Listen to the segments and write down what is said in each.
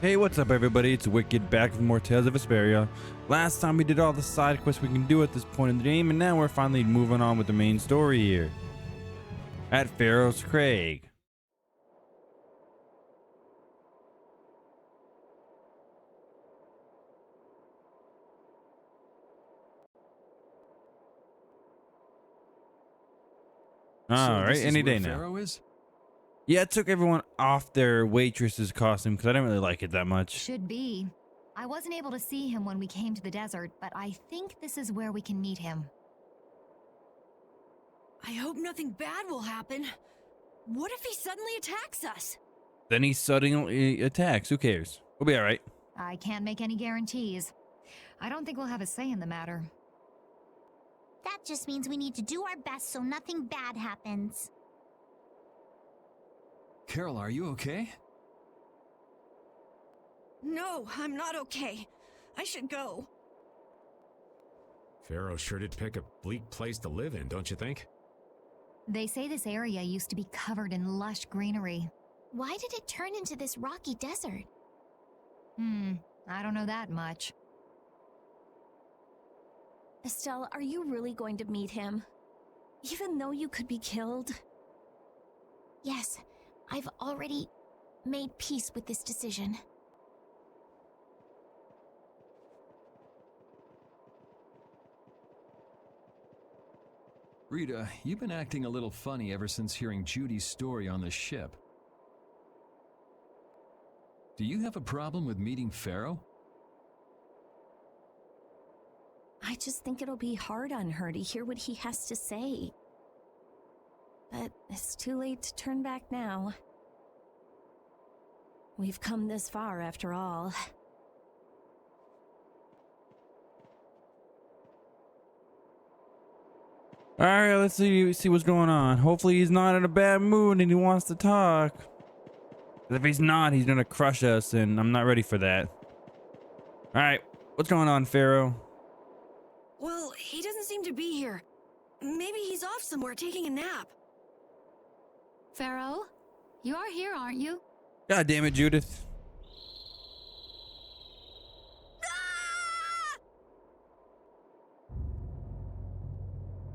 Hey, what's up everybody? It's Wicked back with more Tales of Vesperia. Last time we did all the side quests we can do at this point in the game, and now we're finally moving on with the main story here. At Pharaoh's Crag. Alright, any day now. Pharaoh is? Yeah, it took everyone off their waitress's costume because I didn't really like it that much. Should be. I wasn't able to see him when we came to the desert, but I think this is where we can meet him. I hope nothing bad will happen. What if he suddenly attacks us? Then he suddenly attacks. Who cares? We'll be alright. I can't make any guarantees. I don't think we'll have a say in the matter. That just means we need to do our best so nothing bad happens. Carol, are you okay? No, I'm not okay. I should go. Pharaoh sure did pick a bleak place to live in, don't you think? They say this area used to be covered in lush greenery. Why did it turn into this rocky desert? I don't know that much. Estelle, are you really going to meet him? Even though you could be killed? Yes, I've already made peace with this decision. Rita, you've been acting a little funny ever since hearing Judy's story on the ship. Do you have a problem with meeting Pharaoh? I just think it'll be hard on her to hear what he has to say. But it's too late to turn back now. We've come this far after all. Alright, let's see what's going on. Hopefully he's not in a bad mood and he wants to talk. If he's not, he's gonna crush us, and I'm not ready for that. Alright, what's going on, Pharaoh? Well, he doesn't seem to be here. Maybe he's off somewhere taking a nap. Pharaoh, you are here, aren't you? God damn it, Judith.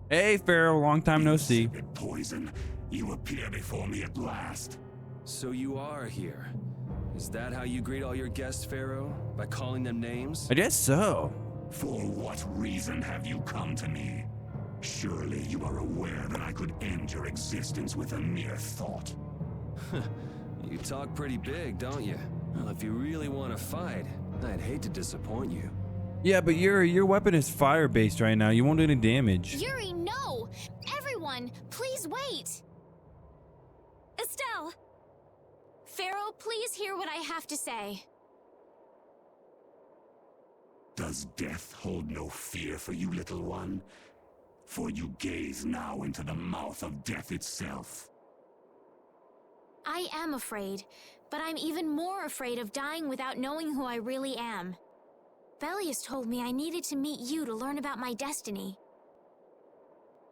Hey, Pharaoh, long time no see. Poison, you appear before me at last. So you are here. Is that how you greet all your guests, Pharaoh? By calling them names? I guess so. For what reason have you come to me? Surely you are aware that I could end your existence with a mere thought. You talk pretty big, don't you? Well, if you really want to fight, I'd hate to disappoint you. Yeah, but your weapon is fire-based right now. You won't do any damage. Yuri, no! Everyone, please wait! Estelle! Pharaoh, please hear what I have to say. Does death hold no fear for you, little one? For you gaze now into the mouth of death itself. I am afraid, but I'm even more afraid of dying without knowing who I really am. Belius told me I needed to meet you to learn about my destiny.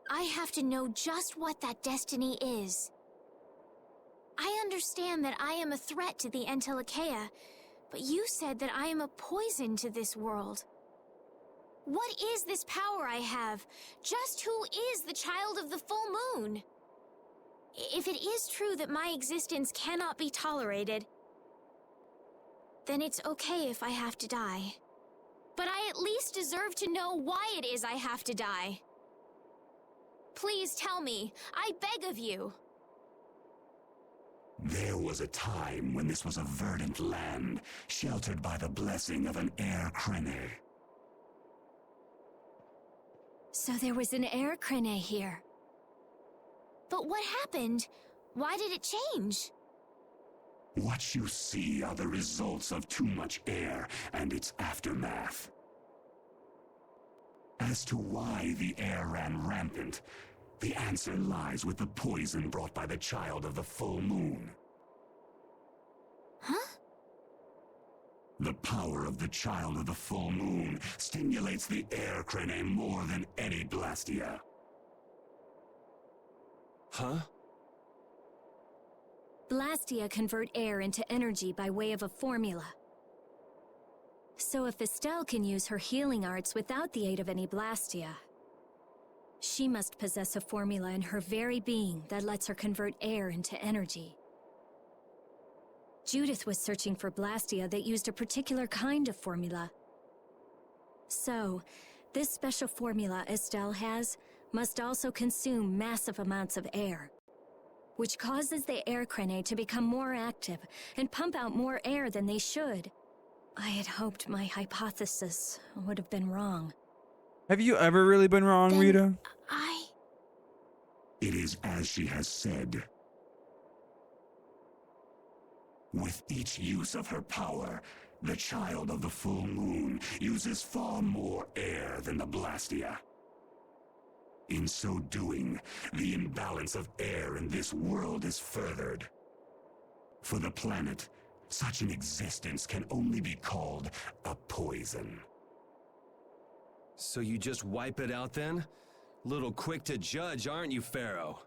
I have to know just what that destiny is. I understand that I am a threat to the Entelikeia, but you said that I am a poison to this world. What is this power I have? Just who is the child of the full moon? If it is true that my existence cannot be tolerated, then it's okay if I have to die. But I at least deserve to know why it is I have to die. Please tell me, I beg of you. There was a time when this was a verdant land, sheltered by the blessing of an air crene. So there was an air crene here. But what happened? Why did it change? What you see are the results of too much air and its aftermath. As to why the air ran rampant, the answer lies with the poison brought by the child of the full moon. Huh? The power of the child of the full moon stimulates the air crene more than any blastia. Huh? Blastia convert air into energy by way of a formula. So if Estelle can use her healing arts without the aid of any Blastia, she must possess a formula in her very being that lets her convert air into energy. Judith was searching for Blastia that used a particular kind of formula. So, this special formula Estelle has must also consume massive amounts of air, which causes the air cranae to become more active and pump out more air than they should. I had hoped my hypothesis would have been wrong. Have you ever really been wrong, Then Rita? It is as she has said. With each use of her power, the child of the full moon uses far more air than the Blastia. In so doing, the imbalance of air in this world is furthered. For the planet, such an existence can only be called a poison. So you just wipe it out then? Little quick to judge, aren't you, Pharaoh?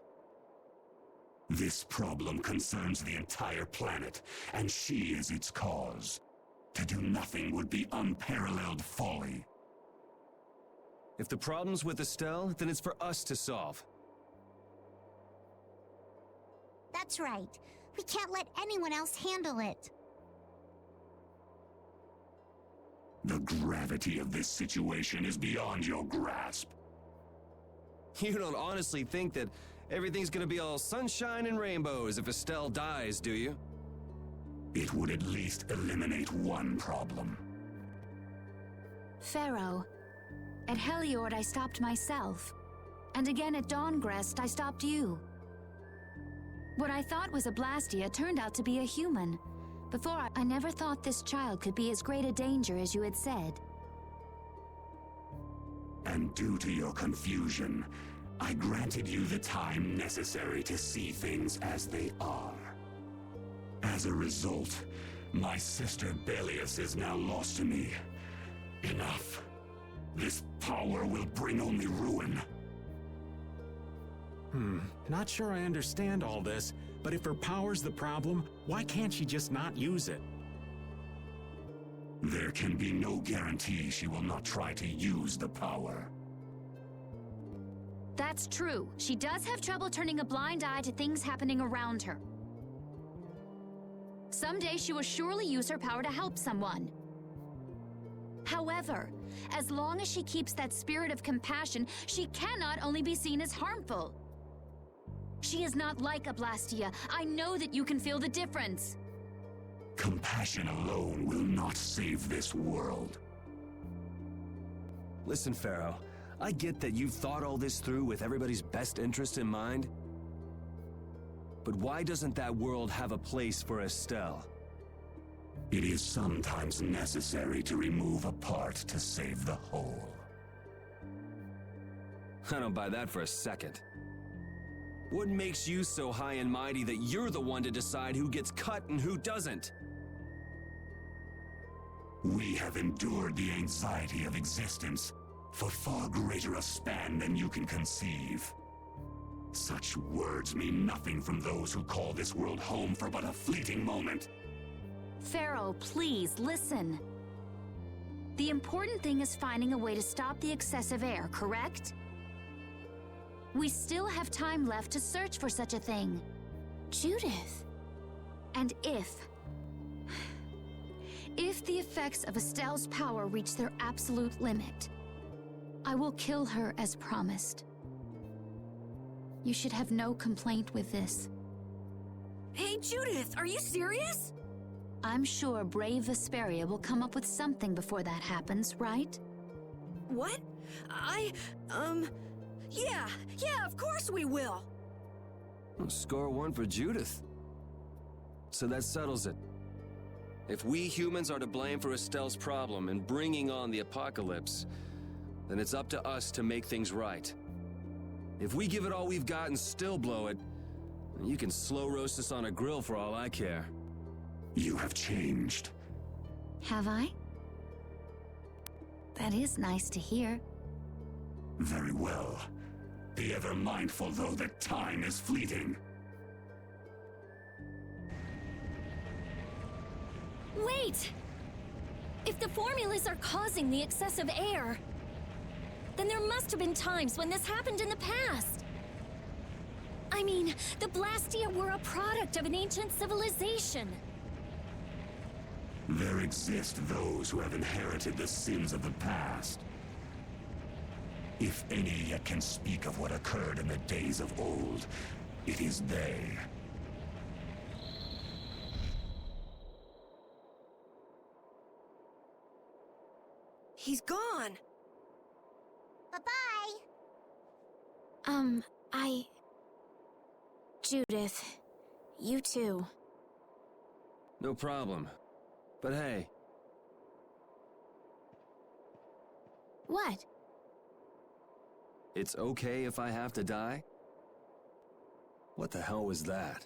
This problem concerns the entire planet, and she is its cause. To do nothing would be unparalleled folly. If the problem's with Estelle, then it's for us to solve. That's right. We can't let anyone else handle it. The gravity of this situation is beyond your grasp. You don't honestly think that everything's gonna be all sunshine and rainbows if Estelle dies, do you? It would at least eliminate one problem. Pharaoh, at Heliord I stopped myself. And again at Dawngrest I stopped you. What I thought was a Blastia turned out to be a human. Before, I never thought this child could be as great a danger as you had said. And due to your confusion, I granted you the time necessary to see things as they are. As a result, my sister Belius is now lost to me. Enough. This power will bring only ruin. Not sure I understand all this, but if her power's the problem, why can't she just not use it? There can be no guarantee she will not try to use the power. That's true. She does have trouble turning a blind eye to things happening around her. Someday she will surely use her power to help someone. However, as long as she keeps that spirit of compassion, she cannot only be seen as harmful. She is not like a Blastia. I know that you can feel the difference. Compassion alone will not save this world. Listen, Pharaoh, I get that you've thought all this through with everybody's best interest in mind. But why doesn't that world have a place for Estelle? It is sometimes necessary to remove a part to save the whole. I don't buy that for a second. What makes you so high and mighty that you're the one to decide who gets cut and who doesn't? We have endured the anxiety of existence for far greater a span than you can conceive. Such words mean nothing from those who call this world home for but a fleeting moment. Pharaoh, please, listen. The important thing is finding a way to stop the excessive air, correct? We still have time left to search for such a thing. Judith. And if the effects of Estelle's power reach their absolute limit, I will kill her as promised. You should have no complaint with this. Hey, Judith, are you serious? I'm sure brave Vesperia will come up with something before that happens, right? What? Yeah, of course we will. Well, score one for Judith. So that settles it. If we humans are to blame for Estelle's problem and bringing on the apocalypse, then it's up to us to make things right. If we give it all we've got and still blow it, then you can slow roast us on a grill for all I care. You have changed. Have I? That is nice to hear. Very well. Be ever mindful, though, that time is fleeting. Wait! If the formulas are causing the excessive air, then there must have been times when this happened in the past. I mean, the Blastia were a product of an ancient civilization. There exist those who have inherited the sins of the past. If any yet can speak of what occurred in the days of old, it is they. He's gone. Bye-bye. Judith, you too. No problem. But hey, What? it's okay if I have to die? What the hell was that?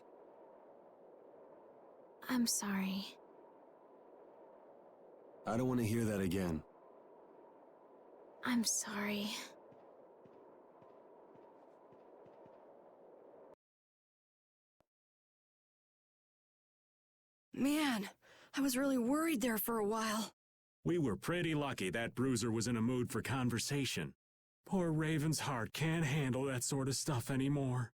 I'm sorry. I don't want to hear that again. I'm sorry. Man, I was really worried there for a while. We were pretty lucky that Bruiser was in a mood for conversation. Poor Raven's heart can't handle that sort of stuff anymore.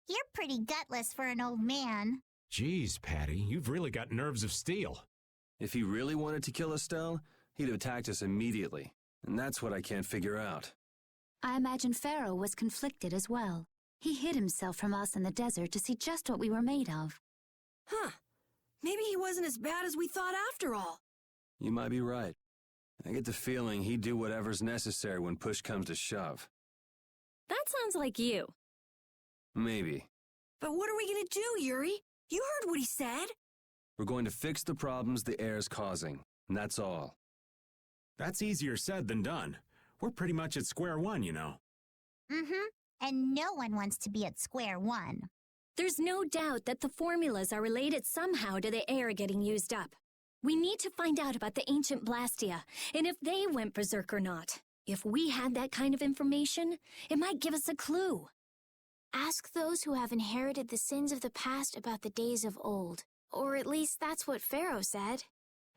You're pretty gutless for an old man. Geez, Patty, you've really got nerves of steel. If he really wanted to kill Estelle, he'd have attacked us immediately. And that's what I can't figure out. I imagine Pharaoh was conflicted as well. He hid himself from us in the desert to see just what we were made of. Huh. Maybe he wasn't as bad as we thought after all. You might be right. I get the feeling he'd do whatever's necessary when push comes to shove. That sounds like you. Maybe. But what are we gonna do, Yuri? You heard what he said. We're going to fix the problems the air's causing, and that's all. That's easier said than done. We're pretty much at square one, you know. Mm-hmm. And no one wants to be at square one. There's no doubt that the formulas are related somehow to the air getting used up. We need to find out about the ancient Blastia, and if they went berserk or not. If we had that kind of information, it might give us a clue. Ask those who have inherited the sins of the past about the days of old. Or at least that's what Pharaoh said.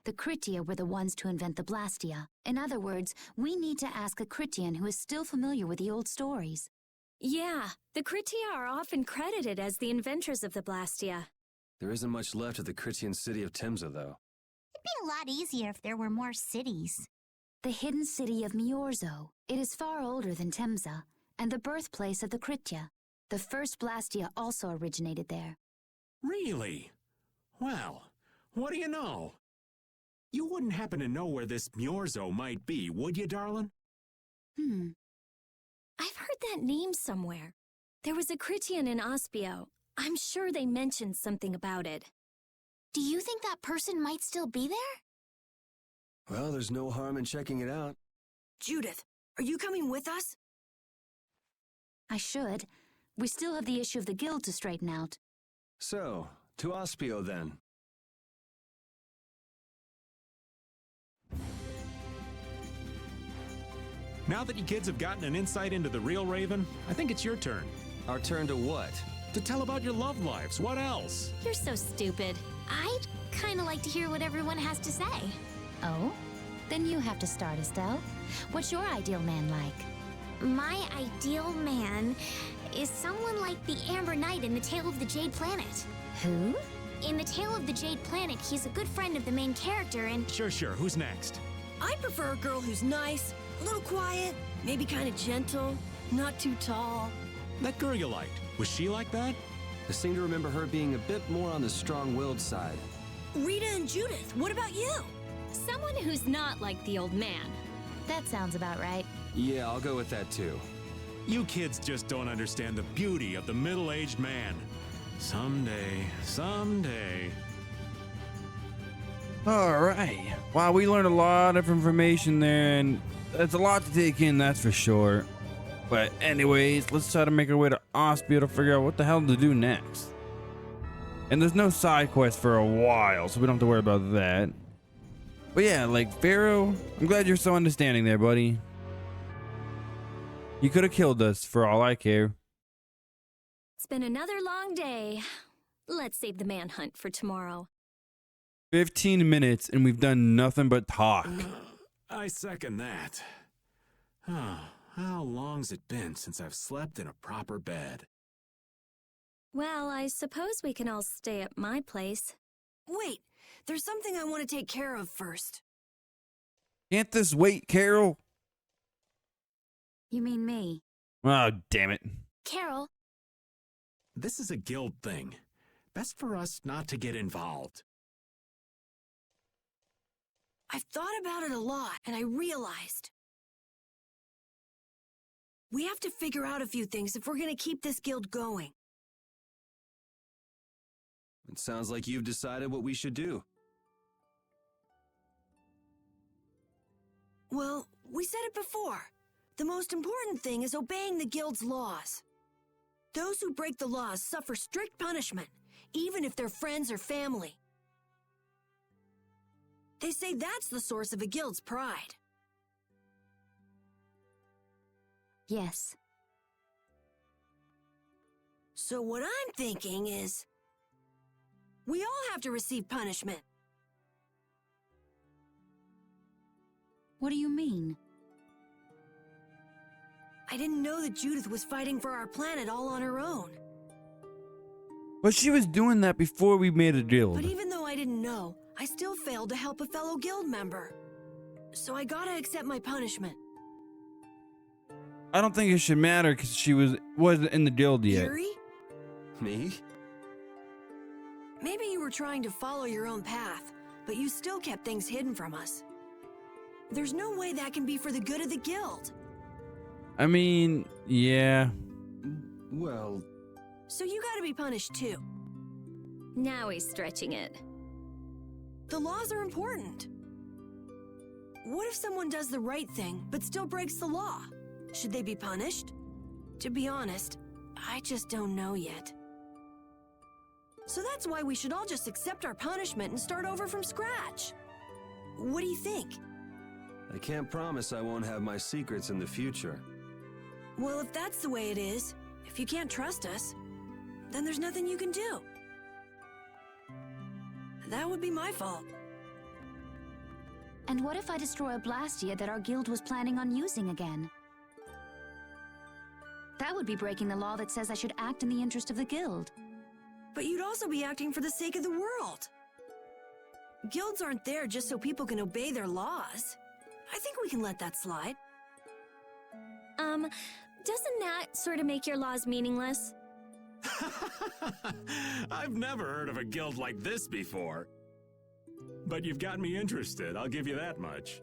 The Critia were the ones to invent the Blastia. In other words, we need to ask a Critian who is still familiar with the old stories. Yeah, the Critia are often credited as the inventors of the Blastia. There isn't much left of the Critian city of Temza, though. It'd be a lot easier if there were more cities. The hidden city of Miorzo. It is far older than Temza, and the birthplace of the Critia. The first Blastia also originated there. Really? Well, what do you know? You wouldn't happen to know where this Miorzo might be, would you, darling? I've heard that name somewhere. There was a Critian in Ospio. I'm sure they mentioned something about it. Do you think that person might still be there? Well, there's no harm in checking it out. Judith, are you coming with us? I should. We still have the issue of the guild to straighten out. So, to Ospio then. Now that you kids have gotten an insight into the real Raven, I think it's your turn. Our turn to what? To tell about your love lives. What else? You're so stupid. I'd kind of like to hear what everyone has to say. Oh? Then you have to start, Estelle. What's your ideal man like? My ideal man is someone like the Amber Knight in the Tale of the Jade Planet. Who? In the Tale of the Jade Planet, he's a good friend of the main character and... Sure. Who's next? I prefer a girl who's nice, a little quiet, maybe kind of gentle, not too tall. That girl you liked. Was she like that? I seem to remember her being a bit more on the strong-willed side. Rita and Judith, what about you? Someone who's not like the old man. That sounds about right. Yeah, I'll go with that too. You kids just don't understand the beauty of the middle-aged man. Someday. All right. Wow, we learned a lot of information there, and it's a lot to take in, that's for sure. But anyways, let's try to make our way to Ospio to figure out what the hell to do next. And there's no side quest for a while, so we don't have to worry about that. But yeah, like Pharaoh, I'm glad you're so understanding there, buddy. You could have killed us for all I care. It's been another long day. Let's save the manhunt for tomorrow. 15 minutes and we've done nothing but talk. I second that. How long's it been since I've slept in a proper bed? Well, I suppose we can all stay at my place. Wait, there's something I want to take care of first. Can't this wait, Carol? You mean me? Oh, damn it. Carol, This is a guild thing. Best for us not to get involved. I've thought about it a lot, and I realized we have to figure out a few things if we're going to keep this guild going. It sounds like you've decided what we should do. Well, we said it before. The most important thing is obeying the guild's laws. Those who break the laws suffer strict punishment, even if they're friends or family. They say that's the source of a guild's pride. Yes. So what I'm thinking is, we all have to receive punishment. What do you mean? I didn't know that Judith was fighting for our planet all on her own. But she was doing that before we made a deal. But even though I didn't know, I still failed to help a fellow guild member. So I gotta accept my punishment. I don't think it should matter because she wasn't in the guild yet. Yuri? Me? Maybe you were trying to follow your own path, but you still kept things hidden from us. There's no way that can be for the good of the guild. I mean, yeah. Well, So you gotta be punished too. Now he's stretching it. The laws are important. What if someone does the right thing, but still breaks the law? Should they be punished? To be honest, I just don't know yet. So that's why we should all just accept our punishment and start over from scratch. What do you think? I can't promise I won't have my secrets in the future. Well, if that's the way it is, if you can't trust us, then there's nothing you can do. That would be my fault. And what if I destroy a Blastia that our guild was planning on using again? That would be breaking the law that says I should act in the interest of the guild. But you'd also be acting for the sake of the world. Guilds aren't there just so people can obey their laws. I think we can let that slide. Doesn't that sort of make your laws meaningless? I've never heard of a guild like this before. But you've got me interested, I'll give you that much.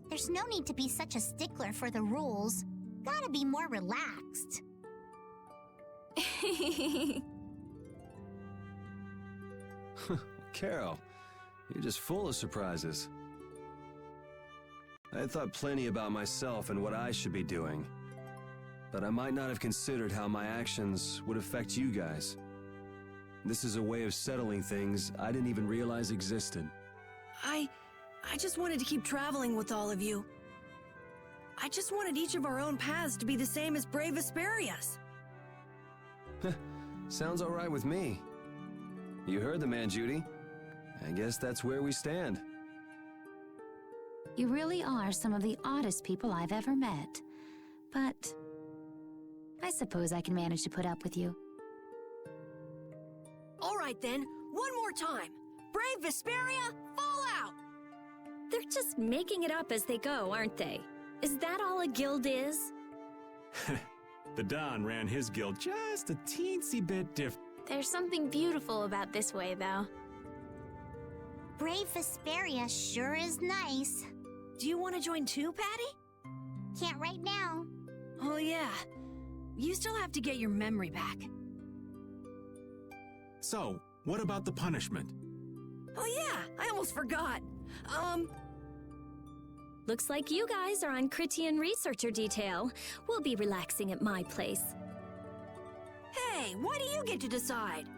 There's no need to be such a stickler for the rules. Gotta be more relaxed. Carol, you're just full of surprises. I had thought plenty about myself and what I should be doing. But I might not have considered how my actions would affect you guys. This is a way of settling things I didn't even realize existed. I just wanted to keep traveling with all of you. I just wanted each of our own paths to be the same as brave Vesperia's. Sounds all right with me. You heard the man, Judy. I guess that's where we stand. You really are some of the oddest people I've ever met. But I suppose I can manage to put up with you. All right then, one more time. Brave Vesperia, fall out! They're just making it up as they go, aren't they? Is that all a guild is? The Don ran his guild just a teensy bit different. there's something beautiful about this way, though. Brave Vesperia sure is nice. Do you want to join too, Patty? Can't right now. Oh yeah. You still have to get your memory back. So, what about the punishment? Oh yeah, I almost forgot. Looks like you guys are on Critian researcher detail. We'll be relaxing at my place. Hey, why do you get to decide?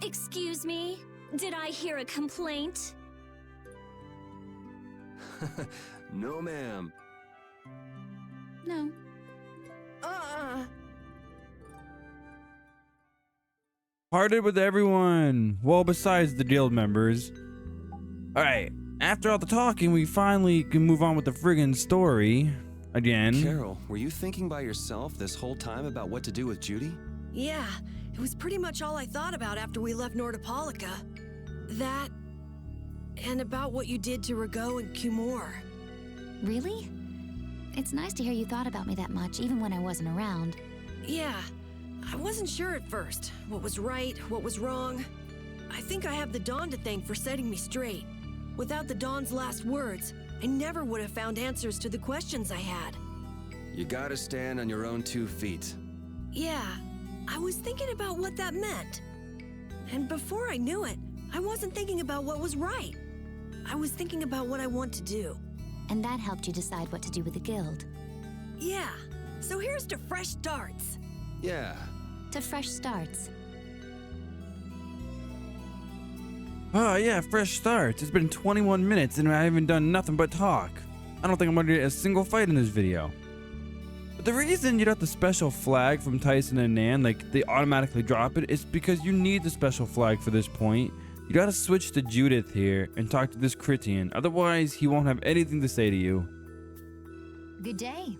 Excuse me? Did I hear a complaint? No, ma'am. No. Parted with everyone. Well, besides the guild members. Alright, after all the talking, we finally can move on with the friggin' story. Again. Carol, were you thinking by yourself this whole time about what to do with Judy? Yeah, it was pretty much all I thought about after we left Nordopolica. That, and about what you did to Rago and Cumor. Really? It's nice to hear you thought about me that much, even when I wasn't around. Yeah, I wasn't sure at first. What was right, what was wrong. I think I have the Dawn to thank for setting me straight. Without the Dawn's last words, I never would have found answers to the questions I had. You gotta stand on your own 2 feet. Yeah, I was thinking about what that meant. And before I knew it, I wasn't thinking about what was right. I was thinking about what I want to do. And that helped you decide what to do with the guild. Yeah, so here's to fresh starts. Yeah. To fresh starts. Oh yeah, fresh starts. It's been 21 minutes and I haven't done nothing but talk. I don't think I'm gonna get a single fight in this video. But the reason you got the special flag from Tyson and Nan, like they automatically drop it, is because you need the special flag for this point. You gotta switch to Judith here and talk to this Critian, otherwise he won't have anything to say to you. Good day.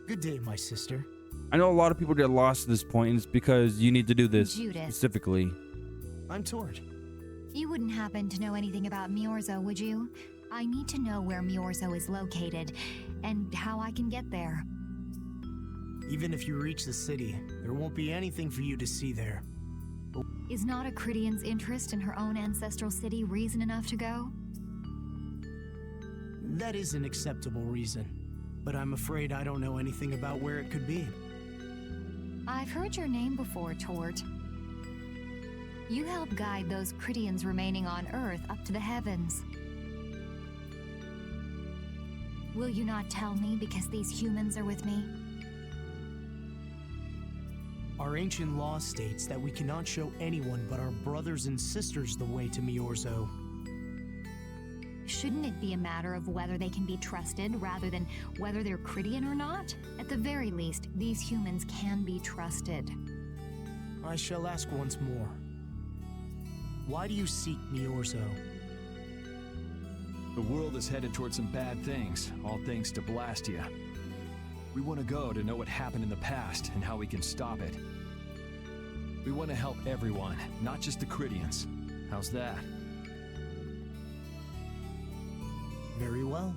Good day, my sister. I know a lot of people get lost at this point, and it's because you need to do this Judith. specifically. I'm Tord. You wouldn't happen to know anything about Miorzo, would you? I need to know where Miorzo is located, and how I can get there. Even if you reach the city, there won't be anything for you to see there. Is not a Critian's interest in her own ancestral city reason enough to go? That is an acceptable reason, but I'm afraid I don't know anything about where it could be. I've heard your name before, Tort. You help guide those Critians remaining on Earth up to the heavens. Will you not tell me because these humans are with me? Our ancient law states that we cannot show anyone but our brothers and sisters the way to Miorzo. Shouldn't it be a matter of whether they can be trusted rather than whether they're Critian or not? At the very least, these humans can be trusted. I shall ask once more. Why do you seek Miorzo? The world is headed towards some bad things, all thanks to Blastia. We want to go to know what happened in the past and how we can stop it. We want to help everyone, not just the Critians. How's that? Very well.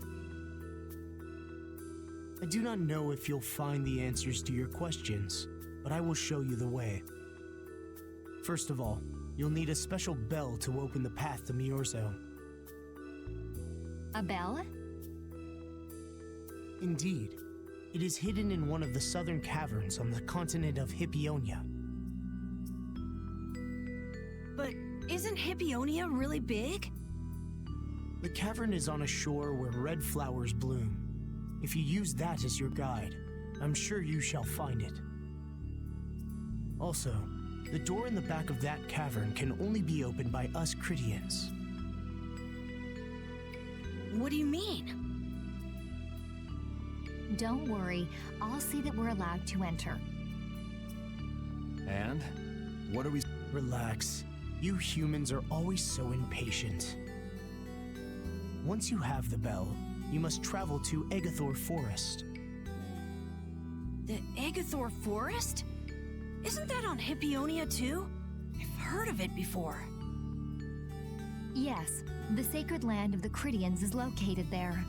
I do not know if you'll find the answers to your questions, but I will show you the way. First of all, you'll need a special bell to open the path to Miorzo. A bell? Indeed. It is hidden in one of the southern caverns on the continent of Hippionia. But isn't Hippionia really big? The cavern is on a shore where red flowers bloom. If you use that as your guide, I'm sure you shall find it. Also, the door in the back of that cavern can only be opened by us Critians. What do you mean? Don't worry, I'll see that we're allowed to enter. And? What are we... Relax. You humans are always so impatient. Once you have the bell, you must travel to Egathor Forest. The Egathor Forest? Isn't that on Hippionia too? I've heard of it before. Yes, the sacred land of the Critians is located there.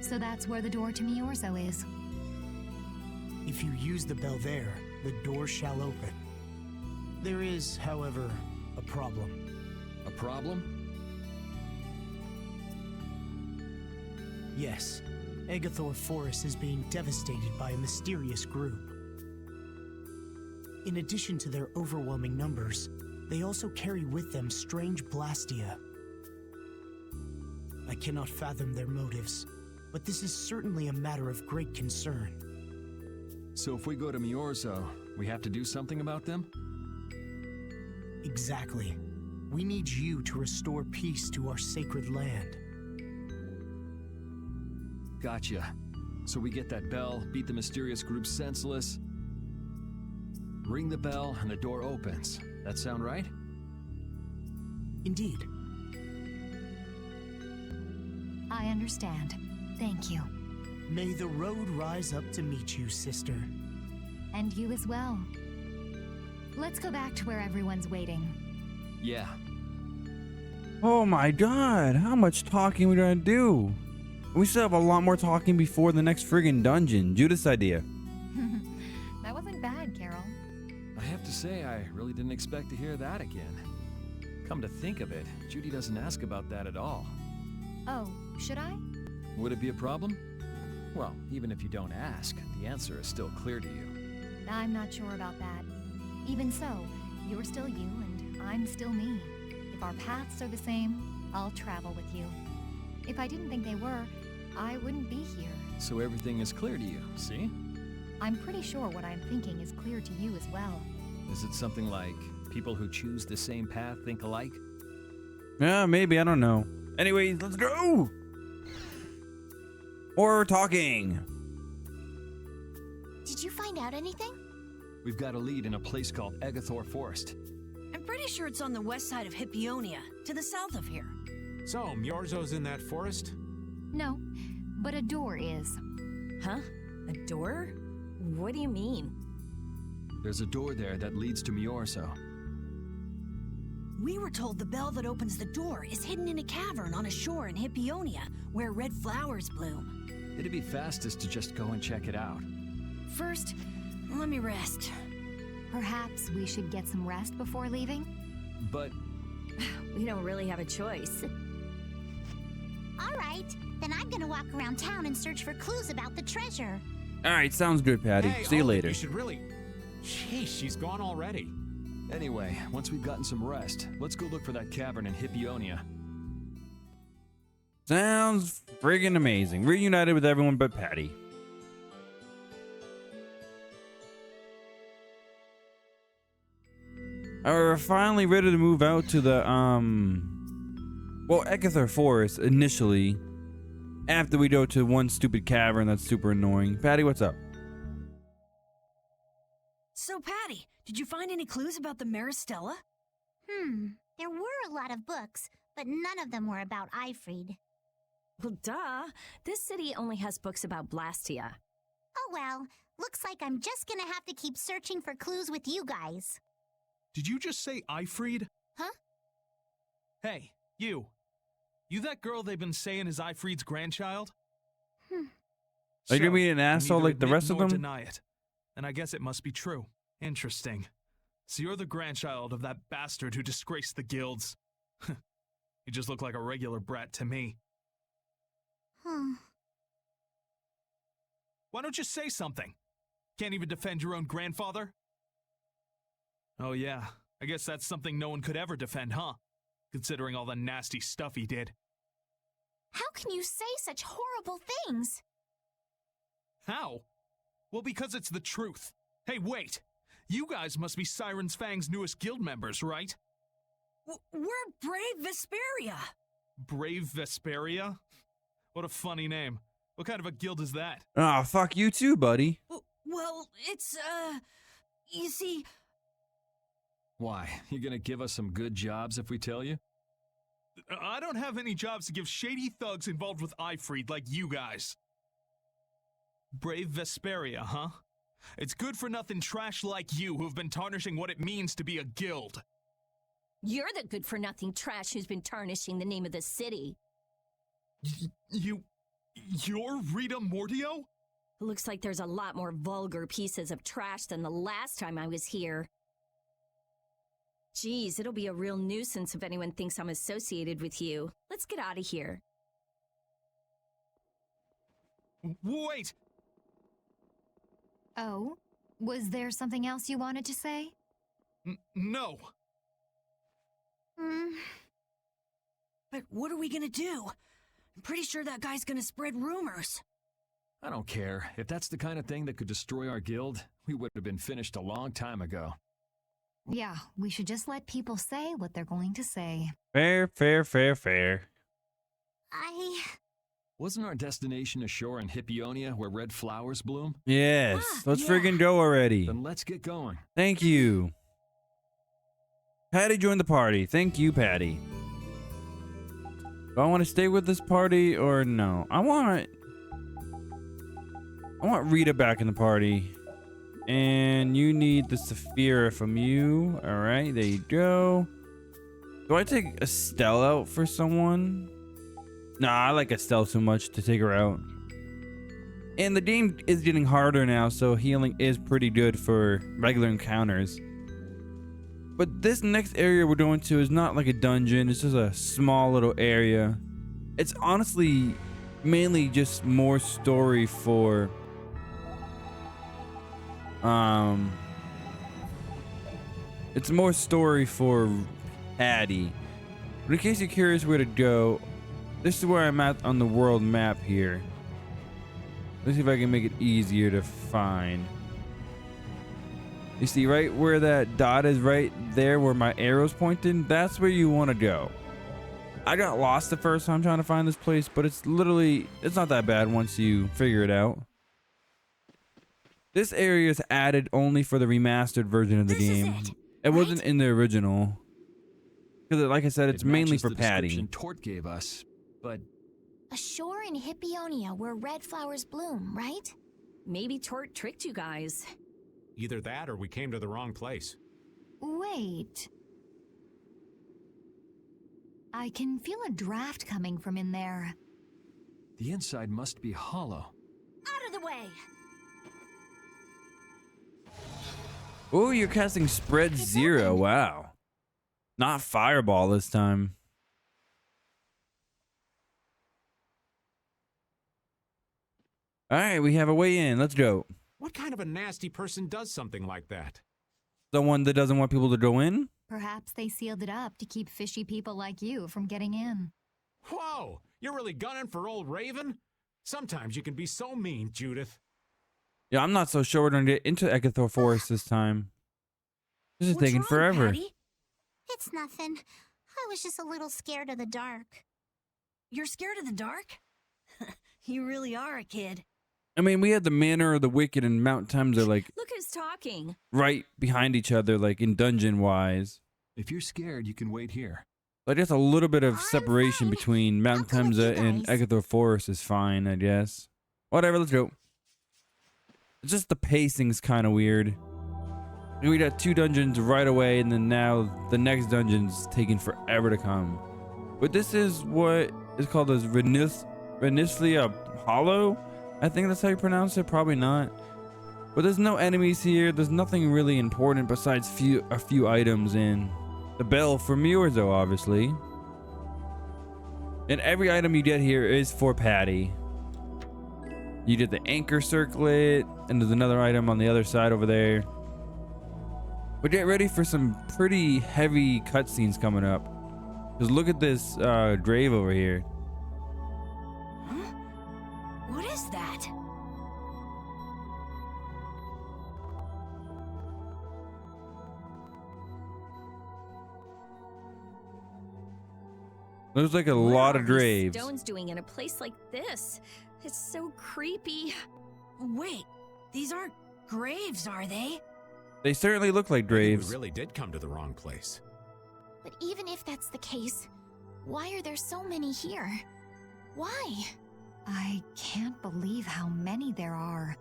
So that's where the door to Miorzo is. If you use the bell there, the door shall open. There is, however, a problem. A problem? Yes, Egathor Forest is being devastated by a mysterious group. In addition to their overwhelming numbers, they also carry with them strange Blastia. I cannot fathom their motives, but this is certainly a matter of great concern. So if we go to Miorzo, we have to do something about them? Exactly. We need you to restore peace to our sacred land. Gotcha. So we get that bell, beat the mysterious group senseless, ring the bell, and the door opens. That sound right? Indeed. I understand. Thank you. May the road rise up to meet you, sister. And you as well. Let's go back to where everyone's waiting. Yeah. Oh my god, how much talking we gonna do? We still have a lot more talking before the next friggin' dungeon. Judith's idea. That wasn't bad, Carol. I have to say, I really didn't expect to hear that again. Come to think of it, Judy doesn't ask about that at all. Oh, should I? Would it be a problem? Well, even if you don't ask, the answer is still clear to you. I'm not sure about that. Even so, you're still you and I'm still me. If our paths are the same, I'll travel with you. If I didn't think they were, I wouldn't be here. So everything is clear to you, see? I'm pretty sure what I'm thinking is clear to you as well. Is it something like people who choose the same path think alike? Yeah, maybe, I don't know. Anyways, let's go! More talking. Did you find out anything? We've got a lead in a place called Egathor Forest. I'm pretty sure it's on the west side of Hippionia, to the south of here. So, Myorzo's in that forest? No, but a door is. Huh? A door? What do you mean? There's a door there that leads to Myorzo. We were told the bell that opens the door is hidden in a cavern on a shore in Hippionia, where red flowers bloom. It'd be fastest to just go and check it out. First, let me rest. Perhaps we should get some rest before leaving? But We don't really have a choice. All right, then I'm gonna walk around town and search for clues about the treasure. Alright, sounds good, Patty. Hey, See you later. You should really... Jeez, she's gone already. anyway, once we've gotten some rest, let's go look for that cavern in Hippionia. Sounds friggin' amazing. Reunited with everyone but Patty. We're finally ready to move out to the, well, Egathor Forest initially. After we go to one stupid cavern that's super annoying. Patty, what's up? So, Patty, did you find any clues about the Maristella? There were a lot of books, but none of them were about Ifrid. Well, duh. This city only has books about Blastia. Oh well, looks like I'm just gonna have to keep searching for clues with you guys. Did you just say Ifrid? Huh? Hey, you. You that girl they've been saying is Ifrid's grandchild? Are you gonna be an asshole like the rest of them? Deny it. And I guess it must be true. Interesting. So you're the grandchild of that bastard who disgraced the guilds. You just look like a regular brat to me. Why don't you say something? Can't even defend your own grandfather? Oh yeah, I guess that's something no one could ever defend, huh? Considering all the nasty stuff he did. How can you say such horrible things? How? Well, because it's the truth. Hey, wait! You guys must be Siren's Fang's newest guild members, right? We're Brave Vesperia. Brave Vesperia? What a funny name. What kind of a guild is that? Ah, fuck you too, buddy. Well, it's, you see... Why? You gonna give us some good jobs if we tell you? I don't have any jobs to give shady thugs involved with Ifrid like you guys. Brave Vesperia, huh? It's good-for-nothing trash like you who've been tarnishing what it means to be a guild. You're the good-for-nothing trash who's been tarnishing the name of the city. You're Rita Mordio? Looks like there's a lot more vulgar pieces of trash than the last time I was here. Geez, it'll be a real nuisance if anyone thinks I'm associated with you. Let's get out of here. Wait! Oh, was there something else you wanted to say? No. But what are we gonna do? I'm pretty sure that guy's gonna spread rumors. I don't care. If that's the kind of thing that could destroy our guild, we would have been finished a long time ago. Yeah, we should just let people say what they're going to say. Fair, fair, fair, fair. Wasn't our destination a shore in Hippionia where red flowers bloom? Yes, let's friggin' go already. Then let's get going. Thank you. Patty joined the party. Thank you, Patty. Do I want to stay with this party or no? I want Rita back in the party. And you need the Saphira from you. All right, there you go. Do I take Estelle out for someone? Nah, I like Estelle too much to take her out. And the game is getting harder now, so healing is pretty good for regular encounters. But this next area we're going to is not like a dungeon. It's just a small little area. It's honestly mainly just more story for it's more story for Patty. But in case you're curious where to go, this is where I'm at on the world map here. Let's see if I can make it easier to find. You see right where that dot is, right there where my arrow's pointing? That's where you want to go. I got lost the first time trying to find this place, but it's not that bad once you figure it out. This area is added only for the remastered version of the game. It wasn't in the original. Because like I said, it's mainly for Patty. Tort gave us, but A shore in Hippionia where red flowers bloom, right? Maybe Tort tricked you guys. Either that or we came to the wrong place. Wait. I can feel a draft coming from in there. the inside must be hollow. Out of the way! Oh, you're casting Spread Zero. Wow. Not Fireball this time. All right, we have a way in. Let's go. What kind of a nasty person does something like that? Someone that doesn't want people to go in? Perhaps they sealed it up to keep fishy people like you from getting in. Whoa! You're really gunning for old Raven? Sometimes you can be so mean, Judith. Yeah, I'm not so sure we're going to get into Ekathor Forest this time. This is taking forever. Patty? It's nothing. I was just a little scared of the dark. You're scared of the dark? You really are a kid. I mean, we had the Manor of the Wicked and Mount Thames are like Look who's talking. right behind each other, like in dungeon-wise. If you're scared, you can wait here. Like just a little bit of separation between Mount Thames and Ekathor Forest is fine, I guess. Whatever, let's go. It's just the pacing's kind of weird. We got 2 dungeons right away, and then now the next dungeon's taking forever to come. But this is what is called as Renithlia Hollow. I think that's how you pronounce it. Probably not. But there's no enemies here. There's nothing really important besides a few items and the bell for Murzo, obviously. And every item you get here is for Patty. You get the anchor circlet, and there's another item on the other side over there. But get ready for some pretty heavy cutscenes coming up. Because look at this grave over here. Huh? What is that? There's like a What lot are of these graves. stones doing in a place like this? It's so creepy. Wait, these aren't graves, are they? They certainly look like graves. We really did come to the wrong place. But even if that's the case, why are there so many here? Why? I can't believe how many there are.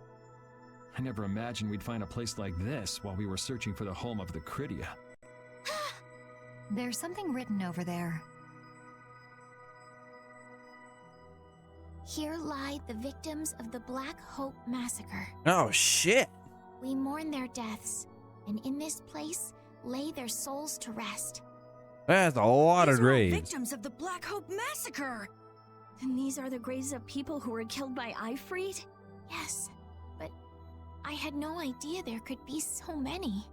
I never imagined we'd find a place like this while we were searching for the home of the Critia. There's something written over there. Here lie the victims of the Black Hope Massacre. Oh, shit. We mourn their deaths, and in this place lay their souls to rest. That's a lot of These are all graves. victims of the Black Hope Massacre. And these are the graves of people who were killed by Ifrit? Yes, but I had no idea there could be so many.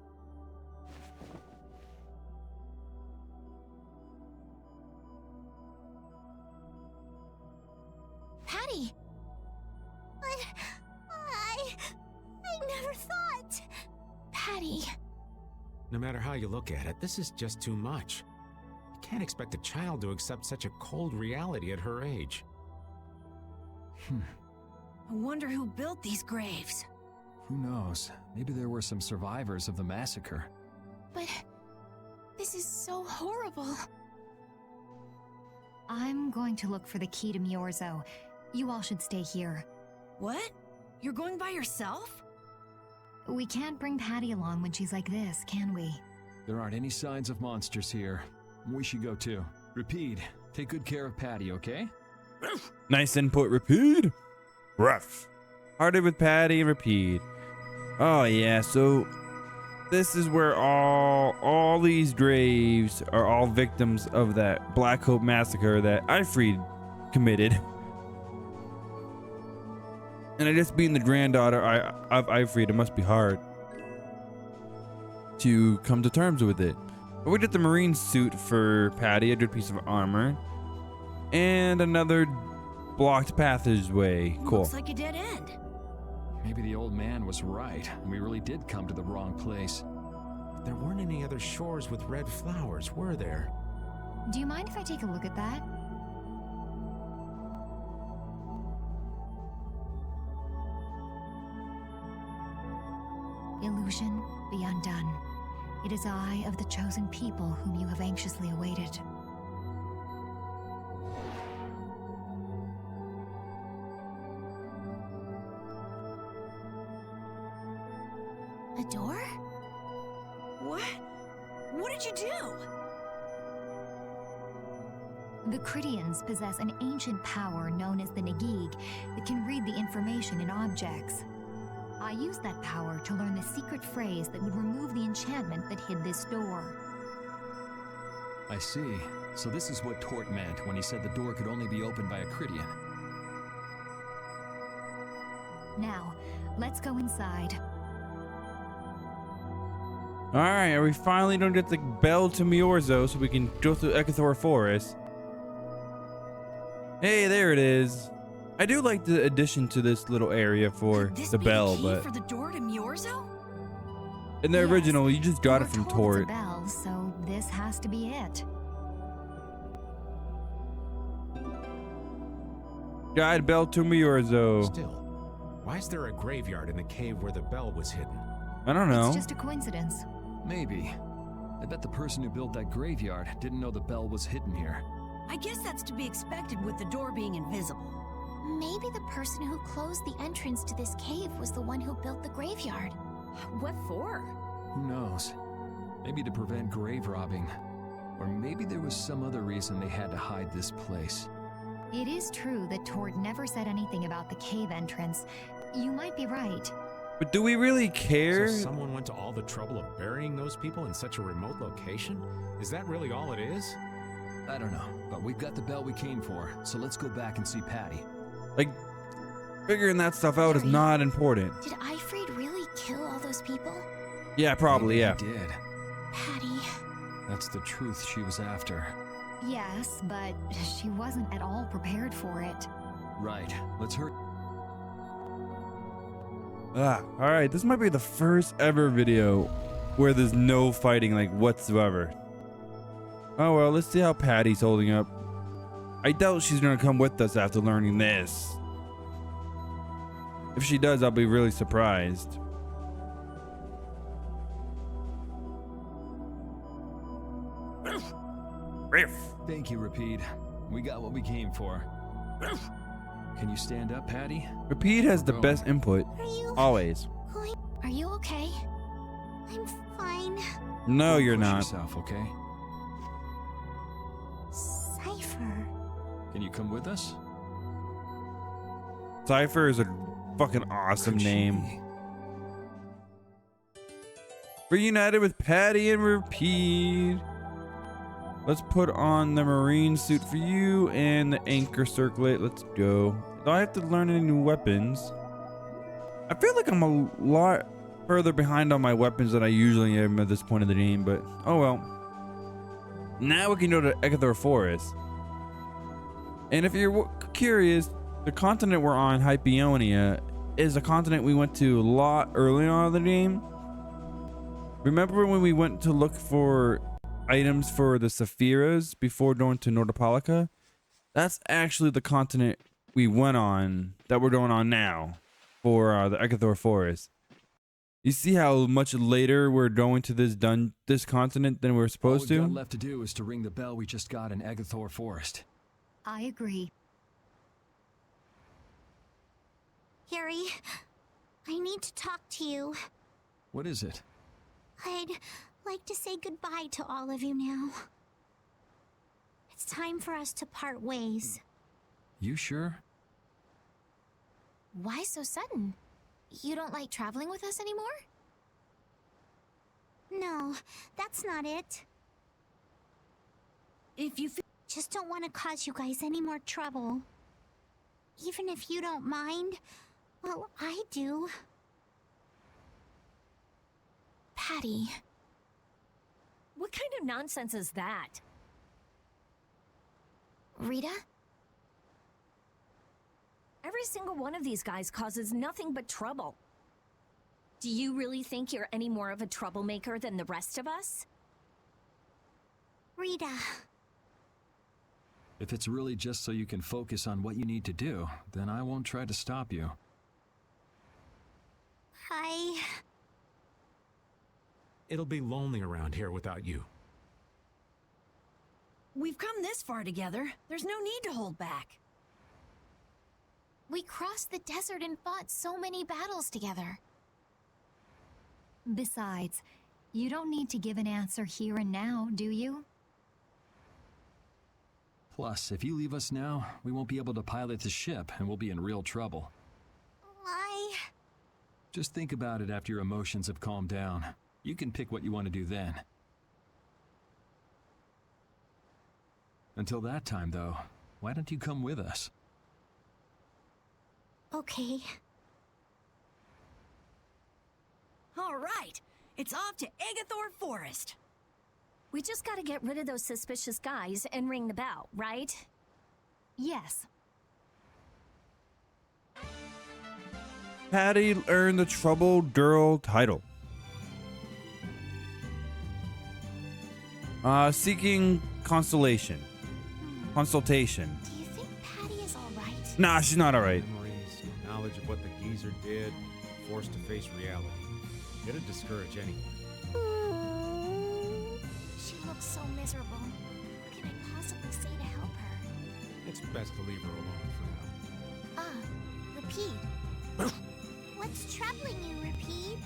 Patty! But I never thought. Patty! No matter how you look at it, this is just too much. You can't expect a child to accept such a cold reality at her age. I wonder who built these graves. Who knows? Maybe there were some survivors of the massacre. But This is so horrible. I'm going to look for the key to Miorzo. You all should stay here. What? You're going by yourself? We can't bring Patty along when she's like this, can we? There aren't any signs of monsters here. We should go too. Repeat, take good care of Patty, okay? Nice input, Repeat. Rough. Hearted with Patty and Repeat. Oh yeah, so this is where all these graves are all victims of that Black Hope massacre that Ifrid committed. And I just being the granddaughter of Ifrid, it must be hard to come to terms with it. But we did the marine suit for Patty, a good piece of armor, and another blocked passageway. Cool. Looks like a dead end. Maybe the old man was right, and we really did come to the wrong place. There weren't any other shores with red flowers, were there? Do you mind if I take a look at that? Illusion, be undone. It is I of the chosen people whom you have anxiously awaited. A door? What? What did you do? The Cridians possess an ancient power known as the Negig that can read the information in objects. I used that power to learn the secret phrase that would remove the enchantment that hid this door. I see. So this is what Tort meant when he said the door could only be opened by a Cridian. Now, let's go inside. Alright, we finally don't get the bell to Miorzo so we can go through Ekathor Forest. Hey, there it is. I do like the addition to this little area for the bell, but for the door to Miorzo? in the original, you just got We it from were told Tort. it's a bell, so this has to be it. Guide bell to Miorzo. Still, why is there a graveyard in the cave where the bell was hidden? I don't know. It's just a coincidence. Maybe. I bet the person who built that graveyard didn't know the bell was hidden here. I guess that's to be expected with the door being invisible. Maybe the person who closed the entrance to this cave was the one who built the graveyard. What for? Who knows? Maybe to prevent grave robbing. Or maybe there was some other reason they had to hide this place. It is true that Tord never said anything about the cave entrance. You might be right. But do we really care? So someone went to all the trouble of burying those people in such a remote location? Is that really all it is? I don't know, but we've got the bell we came for, so let's go back and see Patty. Like, figuring that stuff out is not important. Did Ifrid really kill all those people? Yeah, probably, yeah. He did. Patty. That's the truth she was after. Yes, but she wasn't at all prepared for it. Right. Let's hurry. Alright, this might be the first ever video where there's no fighting, like, whatsoever. Oh well, let's see how Patty's holding up. I doubt she's gonna come with us after learning this. If she does, I'll be really surprised. Thank you, Repeat. We got what we came for. Can you stand up, Patty? Repeat has the best input. Always. Are you okay? I'm fine. No, you're Push not. yourself, okay? Cypher. Can you come with us? Cypher is a fucking awesome name. Reunited with Patty and Repeat. Let's put on the marine suit for you and the anchor circlet. Let's go. Do I have to learn any new weapons? I feel like I'm a lot further behind on my weapons than I usually am at this point of the game, but oh well. Now we can go to Ekathor Forest. And if you're curious, the continent we're on, Hypeonia, is a continent we went to a lot early on in the game. Remember when we went to look for items for the Sephiras before going to Nordopolica? That's actually the continent we went on that we're going on now for the Ekathor Forest. You see how much later we're going to this continent than we're All supposed we've got to? left to do is to ring the bell we just got in Agathor Forest. I agree. Harry, I need to talk to you. What is it? I'd like to say goodbye to all of you now. It's time for us to part ways. You sure? Why so sudden? You don't like traveling with us anymore? No, that's not it. If you just don't want to cause you guys any more trouble. Even if you don't mind, well, I do. Patty. What kind of nonsense is that? Rita? Every single one of these guys causes nothing but trouble. Do you really think you're any more of a troublemaker than the rest of us? Rita. If it's really just so you can focus on what you need to do, then I won't try to stop you. It'll be lonely around here without you. We've come this far together. There's no need to hold back. We crossed the desert and fought so many battles together. Besides, you don't need to give an answer here and now, do you? Plus, if you leave us now, we won't be able to pilot the ship and we'll be in real trouble. Why? Just think about it after your emotions have calmed down. You can pick what you want to do then. Until that time, though, why don't you come with us? Okay. All right, it's off to Agathor Forest. We just gotta get rid of those suspicious guys and ring the bell, right? Yes. Patty earned the Troubled Girl title. Seeking consolation. Consultation. Do you think Patty is alright? Nah, she's not alright. Memories, knowledge of what the geezer did, forced to face reality. It'd discourage anyone. She looks so miserable. What can I possibly say to help her? It's best to leave her alone for now. Rapide. What's troubling you, Rapide?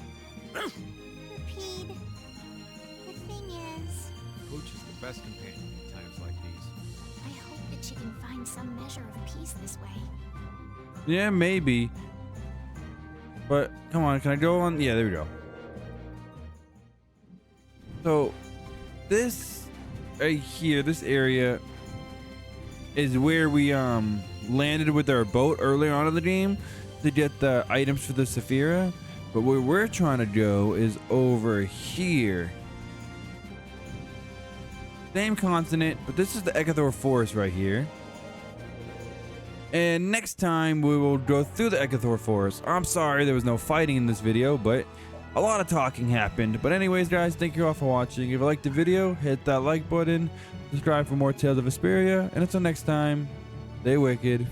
Rapide. The thing is... Pooch is the best companion in times like these. I hope that she can find some measure of peace this way. Yeah, maybe. But, come on, can I go on? Yeah, there we go. So, this right here, this area is where we landed with our boat earlier on in the game to get the items for the Saphira. But where we're trying to go is over here. Same continent, but this is the Agathor Forest right here. And next time we will go through the Agathor Forest. I'm sorry there was no fighting in this video, but a lot of talking happened. But anyways, guys, thank you all for watching. If you liked the video, hit that like button, subscribe for more Tales of Vesperia, and until next time, stay wicked.